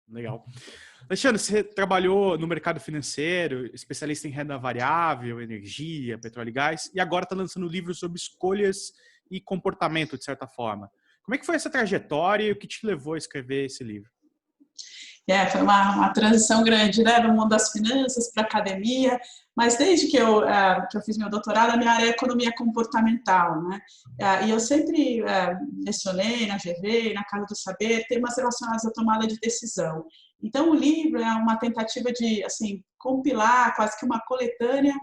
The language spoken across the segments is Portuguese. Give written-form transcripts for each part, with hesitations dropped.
Legal. Alexandre, você trabalhou no mercado financeiro, especialista em renda variável, energia, petróleo e gás, e agora está lançando um livro sobre escolhas e comportamento, de certa forma. Como é que foi essa trajetória e o que te levou a escrever esse livro? Foi uma transição grande, né, do mundo das finanças para a academia, mas desde que eu fiz meu doutorado, a minha área é economia comportamental, né, e eu sempre lecionei na GV, na Casa do Saber, temas relacionados à tomada de decisão. Então, o livro é uma tentativa de, assim, compilar quase que uma coletânea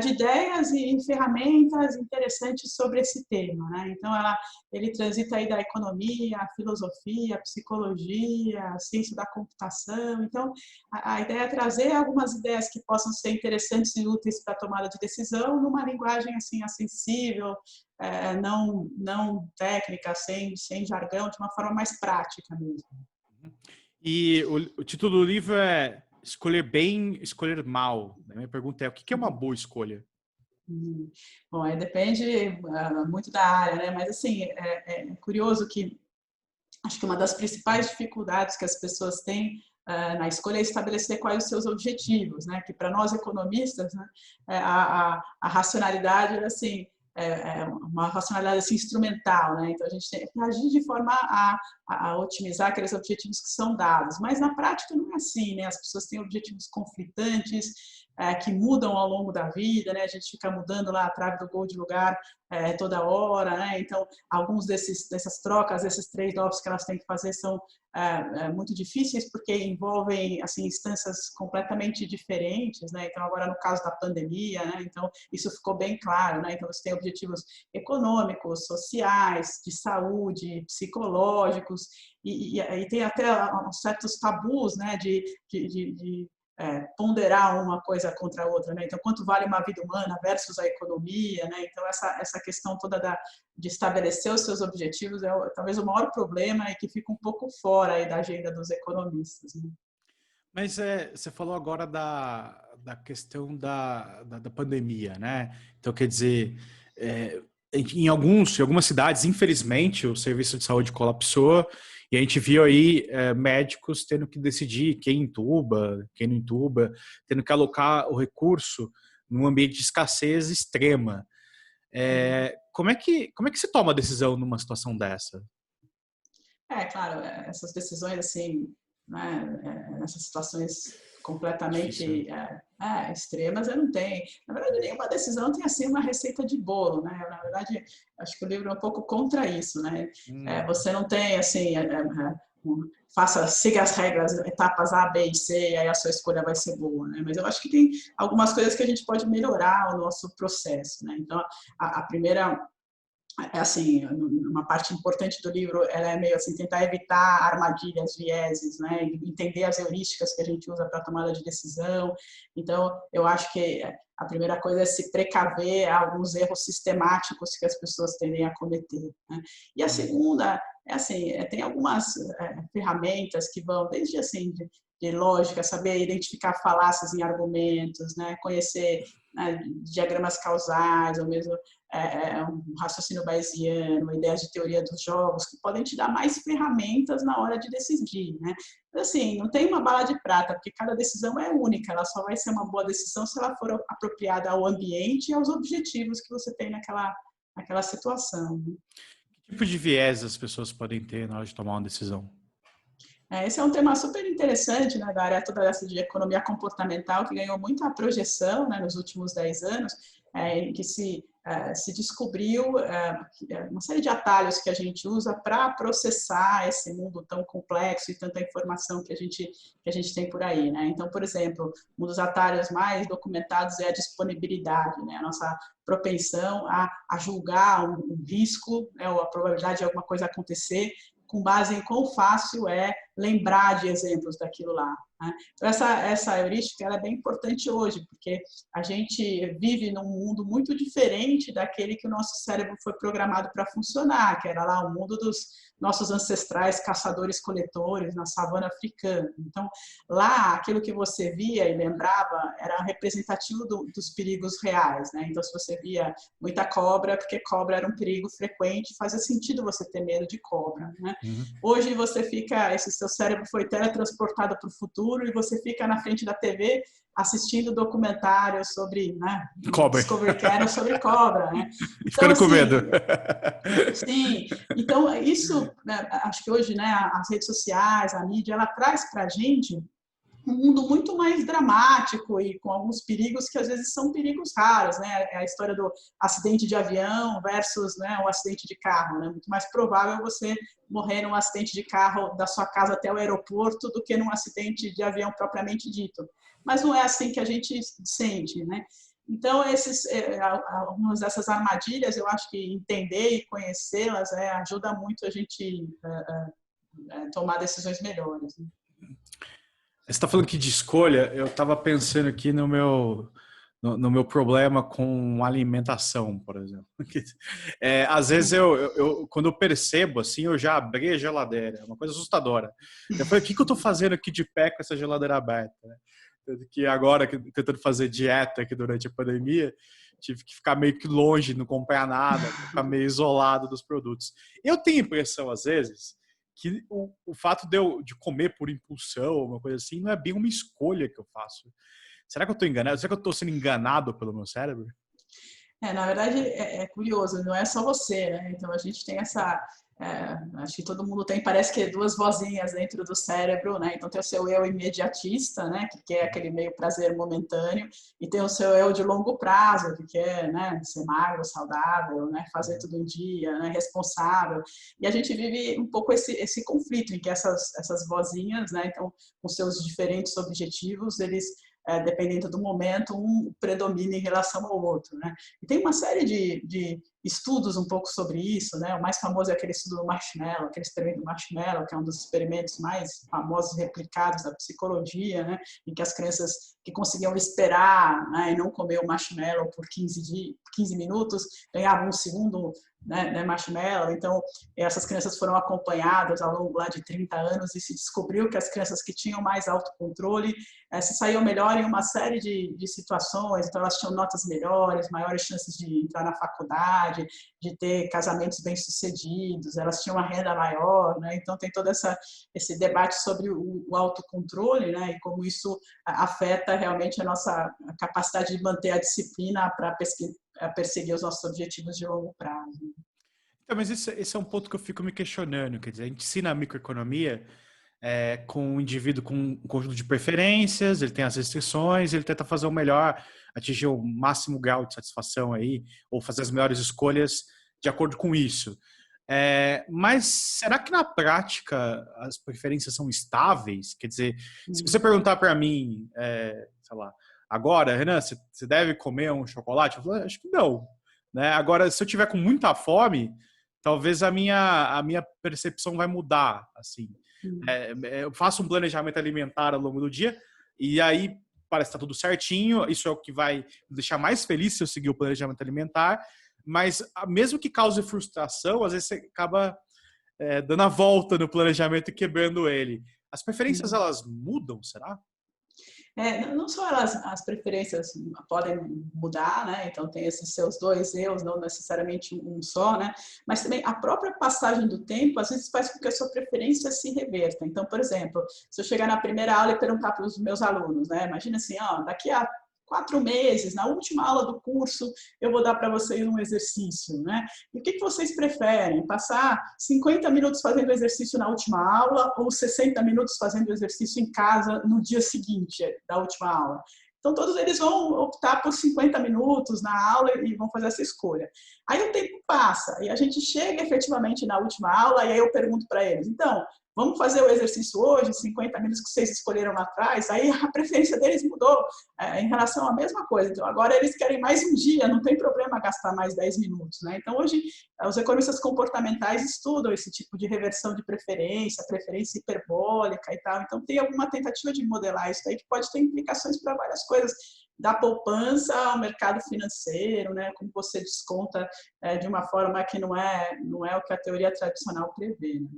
de ideias e ferramentas interessantes sobre esse tema, né, então ele transita aí da economia, a filosofia, a psicologia, a ciência da computação. Então, a ideia é trazer algumas ideias que possam ser interessantes e úteis para a tomada de decisão numa linguagem assim acessível, não técnica, sem jargão, de uma forma mais prática mesmo. E o título do livro é Escolher Bem, Escolher Mal. A minha pergunta é, o que é uma boa escolha? Bom, aí depende muito da área, né? Mas assim, é curioso que acho que uma das principais dificuldades que as pessoas têm na escolha é estabelecer quais os seus objetivos, né? Que para nós economistas, né, a racionalidade assim, é uma racionalidade assim, instrumental, né? Então a gente tem que agir de forma a otimizar aqueles objetivos que são dados, mas na prática não é assim, né? As pessoas têm objetivos conflitantes, que mudam ao longo da vida, né? A gente fica mudando lá a trave do gol de lugar toda hora, né? Então alguns dessas trocas, desses trade-offs que elas têm que fazer são muito difíceis porque envolvem assim instâncias completamente diferentes, né? Então agora no caso da pandemia, né? Então isso ficou bem claro, né? Então você tem objetivos econômicos, sociais, de saúde, psicológicos e tem até certos tabus, né? De ponderar uma coisa contra a outra, né? Então, quanto vale uma vida humana versus a economia, né? Então, essa questão toda de estabelecer os seus objetivos é talvez o maior problema e que fica um pouco fora aí da agenda dos economistas, né? Mas você falou agora da questão da pandemia, né? Então, quer dizer, em algumas cidades, infelizmente, o serviço de saúde colapsou e a gente viu aí médicos tendo que decidir quem intuba, quem não intuba, tendo que alocar o recurso num ambiente de escassez extrema. Como é que se toma a decisão numa situação dessa? Claro, essas decisões assim, né, essas situações Difícil, completamente extremas, eu não tenho. Na verdade, nenhuma decisão tem assim uma receita de bolo, né? Na verdade, acho que o livro é um pouco contra isso, né? Você não tem assim, siga as regras, etapas A, B e C, e aí a sua escolha vai ser boa, né? Mas eu acho que tem algumas coisas que a gente pode melhorar o nosso processo, né? Então, a primeira assim, uma parte importante do livro, ela é meio assim, tentar evitar armadilhas, vieses, né, entender as heurísticas que a gente usa para tomada de decisão. Então, eu acho que a primeira coisa é se precaver a alguns erros sistemáticos que as pessoas tendem a cometer, né? E a segunda é assim, tem algumas ferramentas que vão desde assim de lógica, saber identificar falácias em argumentos, né, conhecer diagramas causais, ou mesmo um raciocínio bayesiano, ideias de teoria dos jogos, que podem te dar mais ferramentas na hora de decidir, né? Mas, assim, não tem uma bala de prata, porque cada decisão é única, ela só vai ser uma boa decisão se ela for apropriada ao ambiente e aos objetivos que você tem naquela situação, né? Que tipo de viés as pessoas podem ter na hora de tomar uma decisão? Esse é um tema super interessante, né, da área toda essa de economia comportamental, que ganhou muita projeção, né, nos últimos 10 anos, em que se descobriu uma série de atalhos que a gente usa para processar esse mundo tão complexo e tanta informação que a gente tem por aí, né? Então, por exemplo, um dos atalhos mais documentados é a disponibilidade, né? A nossa propensão a julgar um risco, né, ou a probabilidade de alguma coisa acontecer com base em quão fácil é lembrar de exemplos daquilo lá, né? Então, essa heurística ela é bem importante hoje, porque a gente vive num mundo muito diferente daquele que o nosso cérebro foi programado para funcionar, que era lá o mundo dos nossos ancestrais caçadores-coletores na savana africana. Então, lá, aquilo que você via e lembrava era representativo dos perigos reais, né? Então, se você via muita cobra, porque cobra era um perigo frequente, fazia sentido você ter medo de cobra, né? Uhum. Hoje você fica, esses seu cérebro foi teletransportado para o futuro e você fica na frente da TV assistindo documentários sobre, né, Cobra. Discovery Channel sobre cobra, né? E Então, ficando com assim, medo. sim, então isso, né, acho que hoje, né, as redes sociais, a mídia, ela traz para a gente um mundo muito mais dramático e com alguns perigos que às vezes são perigos raros, né? É a história do acidente de avião versus, né, um acidente de carro, né? Muito mais provável você morrer num acidente de carro da sua casa até o aeroporto do que num acidente de avião propriamente dito. Mas não é assim que a gente sente, né? Então, algumas dessas armadilhas, eu acho que entender e conhecê-las ajuda muito a gente tomar decisões melhores, né? Você está falando aqui de escolha, eu estava pensando aqui no meu problema com alimentação, por exemplo. Às vezes, quando eu percebo, assim, eu já abri a geladeira, é uma coisa assustadora. Eu falei, o que eu estou fazendo aqui de pé com essa geladeira aberta? Tanto que agora, tentando fazer dieta aqui durante a pandemia, tive que ficar meio que longe, não comprar nada, ficar meio isolado dos produtos. Eu tenho a impressão, às vezes, que o fato de comer por impulsão, uma coisa assim, não é bem uma escolha que eu faço. Será que eu estou enganado? Será que eu estou sendo enganado pelo meu cérebro? Na verdade, é curioso, não é só você, né? Então, a gente tem acho que todo mundo tem, parece que duas vozinhas dentro do cérebro, né? Então, tem o seu eu imediatista, né? Que quer aquele meio prazer momentâneo, e tem o seu eu de longo prazo, que quer, né, ser magro, saudável, né? Fazer tudo em dia, né? Responsável. E a gente vive um pouco esse conflito em que essas vozinhas, né? Então, com seus diferentes objetivos, eles dependendo do momento, um predomina em relação ao outro, né? E tem uma série de estudos um pouco sobre isso, né? O mais famoso é aquele estudo do marshmallow, aquele experimento do marshmallow, que é um dos experimentos mais famosos e replicados da psicologia, né? Em que as crianças que conseguiam esperar, né, e não comer o marshmallow por 15 minutos ganhavam um segundo, né, marshmallow. Então, essas crianças foram acompanhadas ao longo lá de 30 anos e se descobriu que as crianças que tinham mais autocontrole se saíam melhor em uma série de situações. Então, elas tinham notas melhores, maiores chances de entrar na faculdade, de ter casamentos bem-sucedidos, elas tinham uma renda maior, né? Então, tem todo esse debate sobre o autocontrole, né? E como isso afeta realmente a nossa capacidade de manter a disciplina para perseguir os nossos objetivos de longo prazo. Então, mas esse é um ponto que eu fico me questionando. Quer dizer, a gente ensina a microeconomia com o indivíduo com um conjunto de preferências, ele tem as restrições, ele tenta fazer o melhor, atingir o máximo grau de satisfação aí, ou fazer as melhores escolhas de acordo com isso. Mas será que na prática as preferências são estáveis? Quer dizer, se você perguntar para mim, sei lá, agora, Renan, você deve comer um chocolate? Eu falo, acho que não. Né? Agora, se eu tiver com muita fome, talvez a minha percepção vai mudar, assim. Eu faço um planejamento alimentar ao longo do dia e aí parece que está tudo certinho, isso é o que vai me deixar mais feliz se eu seguir o planejamento alimentar, mas mesmo que cause frustração, às vezes você acaba dando a volta no planejamento e quebrando ele. As preferências, elas mudam, será? Não só as preferências podem mudar, né? Então tem esses seus dois eus, não necessariamente um só, né? Mas também a própria passagem do tempo às vezes faz com que a sua preferência se reverta. Então, por exemplo, se eu chegar na primeira aula e perguntar para os meus alunos, né? Imagina assim, ó, daqui a 4 meses, na última aula do curso, eu vou dar para vocês um exercício, né? E o que vocês preferem? Passar 50 minutos fazendo exercício na última aula ou 60 minutos fazendo exercício em casa no dia seguinte da última aula? Então, todos eles vão optar por 50 minutos na aula e vão fazer essa escolha. Aí o tempo passa e a gente chega efetivamente na última aula e aí eu pergunto para eles, então, vamos fazer o exercício hoje, 50 minutos que vocês escolheram lá atrás, aí a preferência deles mudou em relação à mesma coisa. Então, agora eles querem mais um dia, não tem problema gastar mais 10 minutos. Né? Então, hoje, os economistas comportamentais estudam esse tipo de reversão de preferência hiperbólica e tal. Então, tem alguma tentativa de modelar isso aí que pode ter implicações para várias coisas, da poupança ao mercado financeiro, né? Como você desconta de uma forma que não é o que a teoria tradicional prevê. Né?